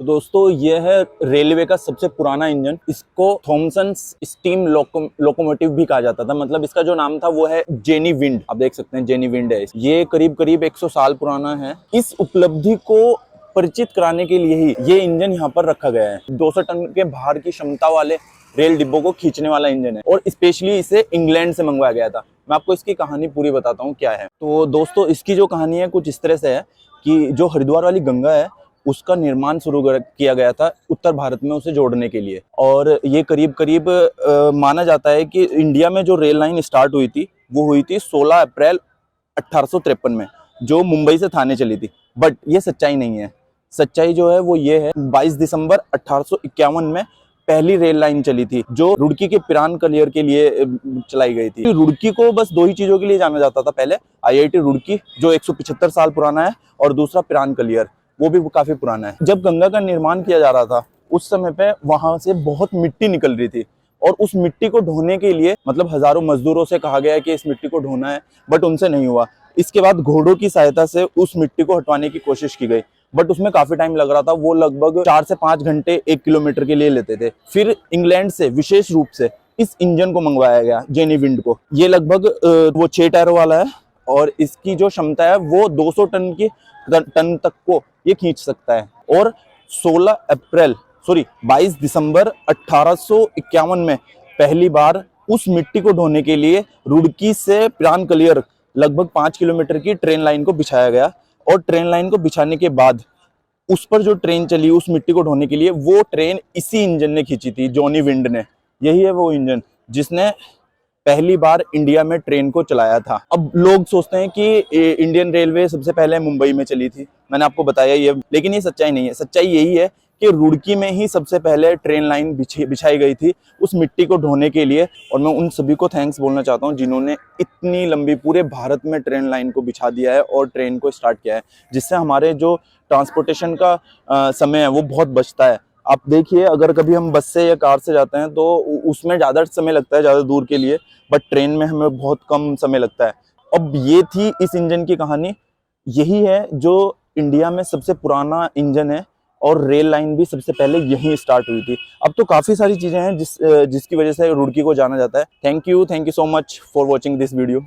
तो दोस्तों ये है रेलवे का सबसे पुराना इंजन। इसको थॉमसन स्टीम लोकोमोटिव भी कहा जाता था। मतलब इसका जो नाम था वो है जेनी विंड। आप देख सकते हैं जेनी विंड है। ये करीब करीब 100 साल पुराना है। इस उपलब्धि को परिचित कराने के लिए ही ये इंजन यहाँ पर रखा गया है। 200 टन के भार की क्षमता वाले रेल डिब्बों को खींचने वाला इंजन है और स्पेशली इसे इंग्लैंड से मंगवाया गया था। मैं आपको इसकी कहानी पूरी बताता हूँ क्या है। तो दोस्तों इसकी जो कहानी है कुछ इस तरह से है कि जो हरिद्वार वाली गंगा है उसका निर्माण शुरू किया गया था उत्तर भारत में उसे जोड़ने के लिए। और ये करीब करीब माना जाता है कि इंडिया में जो रेल लाइन स्टार्ट हुई थी वो हुई थी 16 अप्रैल 1853 में, जो मुंबई से थाने चली थी। बट ये सच्चाई नहीं है। सच्चाई जो है वो ये है 22 दिसंबर 1851 में पहली रेल लाइन चली थी जो रुड़की के पिरान कलियर के लिए चलाई गई थी। रुड़की को बस दो ही चीजों के लिए जाना जाता था पहले, आईआईटी रुड़की जो 175 साल पुराना है और दूसरा पिरान कलियर वो भी काफी पुराना है। जब गंगा का निर्माण किया जा रहा था उस समय पे वहां से बहुत मिट्टी निकल रही थी और उस मिट्टी को ढोने के लिए मतलब हजारों मजदूरों से कहा गया कि इस मिट्टी को ढोना है, बट उनसे नहीं हुआ। इसके बाद घोड़ों की सहायता से उस मिट्टी को हटवाने की कोशिश की गई, बट उसमें काफी टाइम लग रहा था। वो लगभग 4 से 5 घंटे 1 किलोमीटर के लिए लेते थे। फिर इंग्लैंड से विशेष रूप से इस इंजन को मंगवाया गया, जेनी विंड को। ये लगभग वो 6 टायरों वाला है और इसकी जो क्षमता है वो 200 टन तक को ये खींच सकता है। और 22 दिसंबर 1851 में पहली बार उस मिट्टी को ढोने के लिए रुड़की से पिरान कलियर लगभग 5 किलोमीटर की ट्रेन लाइन को बिछाया गया। और ट्रेन लाइन को बिछाने के बाद उस पर जो ट्रेन चली उस मिट्टी को ढोने के लिए, वो ट्रेन इसी इंजन ने खींची थी, जॉनी विंड ने। यही है वो इंजन जिसने पहली बार इंडिया में ट्रेन को चलाया था। अब लोग सोचते हैं कि इंडियन रेलवे सबसे पहले मुंबई में चली थी, मैंने आपको बताया ये, लेकिन ये सच्चाई नहीं है। सच्चाई यही है कि रुड़की में ही सबसे पहले ट्रेन लाइन बिछाई गई थी उस मिट्टी को ढोने के लिए। और मैं उन सभी को थैंक्स बोलना चाहता हूँ जिन्होंने इतनी लंबी पूरे भारत में ट्रेन लाइन को बिछा दिया है और ट्रेन को स्टार्ट किया है, जिससे हमारे जो ट्रांसपोर्टेशन का समय है वो बहुत बचता है। आप देखिए अगर कभी हम बस से या कार से जाते हैं तो उसमें ज़्यादा समय लगता है ज़्यादा दूर के लिए, बट ट्रेन में हमें बहुत कम समय लगता है। अब ये थी इस इंजन की कहानी। यही है जो इंडिया में सबसे पुराना इंजन है और रेल लाइन भी सबसे पहले यहीं स्टार्ट हुई थी। अब तो काफ़ी सारी चीज़ें हैं जिसकी वजह से रुड़की को जाना जाता है। Thank you so much for watching this video.